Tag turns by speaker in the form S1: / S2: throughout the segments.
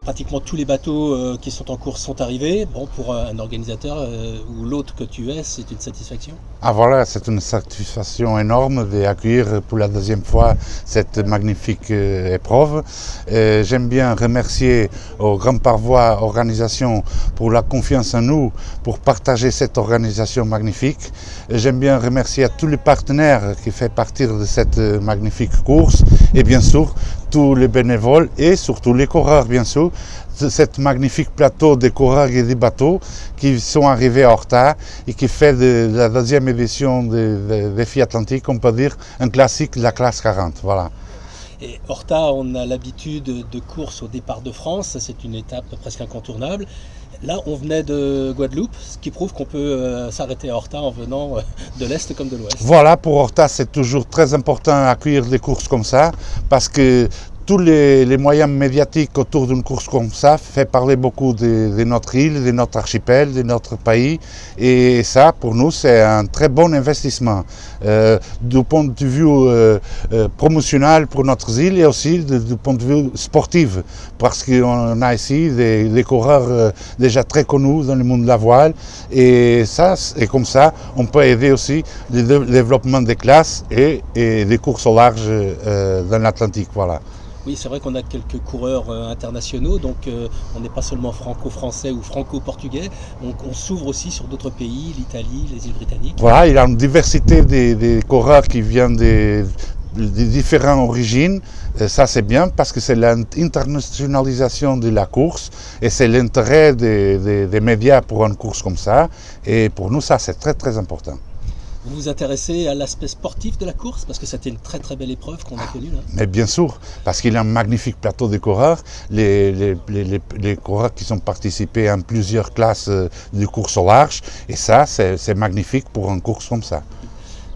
S1: Pratiquement tous les bateaux qui sont en course sont arrivés. Bon, pour un organisateur ou l'autre que tu es, c'est une satisfaction.
S2: Ah voilà, c'est une satisfaction énorme d'accueillir pour la deuxième fois cette magnifique épreuve. J'aime bien remercier au Grand Parvois Organisation pour la confiance en nous, pour partager cette organisation magnifique. J'aime bien remercier à tous les partenaires qui font partie de cette magnifique course et bien sûr tous les bénévoles et surtout les coureurs bien sûr. Cet magnifique plateau des coureurs et des bateaux qui sont arrivés en retard et qui fait de la deuxième édition des défis atlantiques, on peut dire, un classique de la classe 40. Voilà.
S1: Et Horta, on a l'habitude de course au départ de France, c'est une étape presque incontournable. Là, on venait de Guadeloupe, ce qui prouve qu'on peut s'arrêter à Horta en venant de l'Est comme de l'Ouest.
S2: Voilà, pour Horta, c'est toujours très important d'accueillir des courses comme ça, parce que tous les moyens médiatiques autour d'une course comme ça fait parler beaucoup de notre île, de notre archipel, de notre pays. Et ça, pour nous, c'est un très bon investissement du point de vue promotionnel pour notre île et aussi du point de vue sportif. Parce qu'on a ici des coureurs déjà très connus dans le monde de la voile. Et ça, et comme ça, on peut aider aussi le développement des classes et des courses au large dans l'Atlantique. Voilà.
S1: Oui, c'est vrai qu'on a quelques coureurs internationaux, donc on n'est pas seulement franco-français ou franco-portugais, on s'ouvre aussi sur d'autres pays, l'Italie, les îles britanniques.
S2: Voilà, il y a une diversité des coureurs qui viennent des différentes origines. Et ça c'est bien parce que c'est l'internationalisation de la course et c'est l'intérêt des médias pour une course comme ça. Et pour nous, ça c'est très très important.
S1: Vous vous intéressez à l'aspect sportif de la course, parce que c'était une très très belle épreuve qu'on a connue là.
S2: Mais bien sûr, parce qu'il y a un magnifique plateau de coureurs, les coureurs qui sont participés à plusieurs classes de course au large, et ça c'est magnifique pour une course comme ça.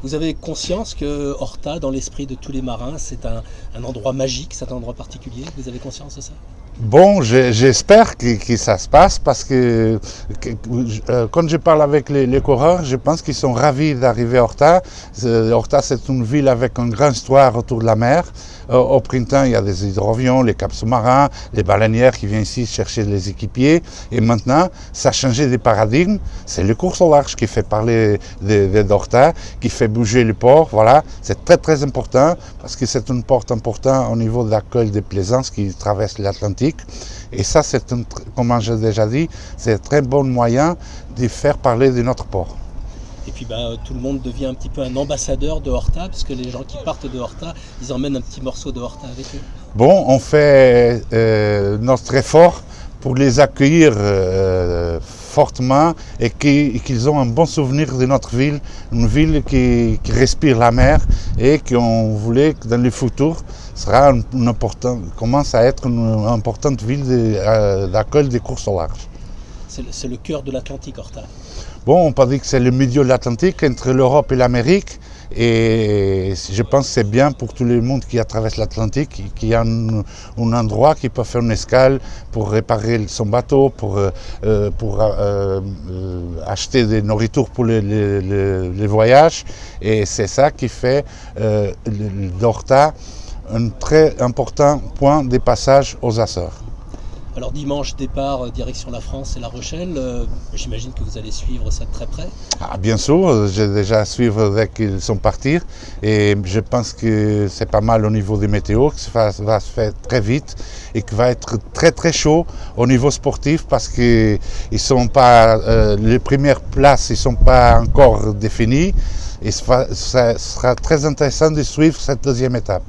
S1: Vous avez conscience que Horta, dans l'esprit de tous les marins, c'est un endroit magique, c'est un endroit particulier? Vous avez conscience de ça?
S2: Bon, j'espère que ça se passe parce que quand je parle avec les coureurs, je pense qu'ils sont ravis d'arriver à Horta. Horta, c'est une ville avec une grande histoire autour de la mer. Au printemps, il y a des hydroavions, les caps sous-marins, les baleinières qui viennent ici chercher les équipiers. Et maintenant, ça a changé de paradigme. C'est le course au large qui fait parler d'Horta, qui fait bouger le port. Voilà, c'est très très important parce que c'est une porte importante au niveau de l'accueil des plaisances qui traversent l'Atlantique. Et ça, comme j'ai déjà dit, c'est un très bon moyen de faire parler de notre port.
S1: Et puis tout le monde devient un petit peu un ambassadeur de Horta, puisque les gens qui partent de Horta, ils emmènent un petit morceau de Horta avec eux.
S2: Bon, on fait notre effort pour les accueillir fortement et qu'ils ont un bon souvenir de notre ville, une ville qui respire la mer et qu'on voulait que dans le futur commence à être une importante ville d'accueil des courses au large.
S1: C'est le cœur de l'Atlantique, Horta.
S2: Bon, on peut dire que c'est le milieu de l'Atlantique entre l'Europe et l'Amérique. Et je pense que c'est bien pour tout le monde qui traverse l'Atlantique, qu'il y a un endroit qui peut faire une escale pour réparer son bateau, pour acheter des nourritures pour les voyages. Et c'est ça qui fait d'Horta un très important point de passage aux Açores.
S1: Alors dimanche, départ direction la France et La Rochelle, j'imagine que vous allez suivre ça de très près.
S2: Ah, bien sûr, j'ai déjà suivi dès qu'ils sont partis et je pense que c'est pas mal au niveau des météos, que ça va se faire très vite et que va être très très chaud au niveau sportif parce que sont pas, les premières places ne sont pas encore définies et ça sera très intéressant de suivre cette deuxième étape.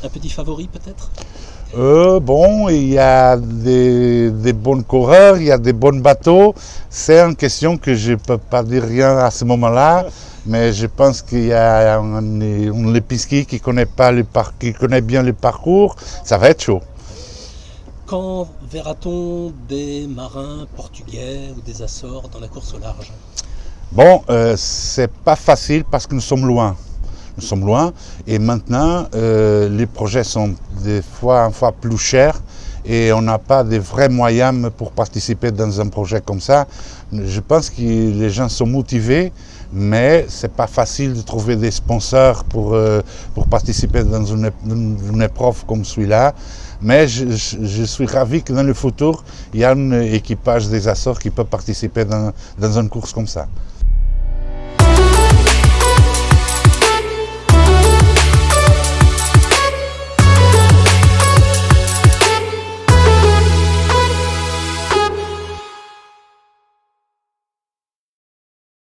S1: Un petit favori peut-être?
S2: Bon, il y a des bons coureurs, il y a des bons bateaux. C'est une question que je ne peux pas dire rien à ce moment-là, mais je pense qu'il y a un Lepiski qui connaît bien le parcours. Ça va être chaud.
S1: Quand verra-t-on des marins portugais ou des Açores dans la course au large?
S2: Bon, c'est pas facile parce que nous sommes loin. Nous sommes loin et maintenant les projets sont des fois plus chers et on n'a pas de vrais moyens pour participer dans un projet comme ça. Je pense que les gens sont motivés, mais ce n'est pas facile de trouver des sponsors pour participer dans une épreuve comme celui-là. Mais je suis ravi que dans le futur, il y a un équipage des Açores qui peut participer dans une course comme ça.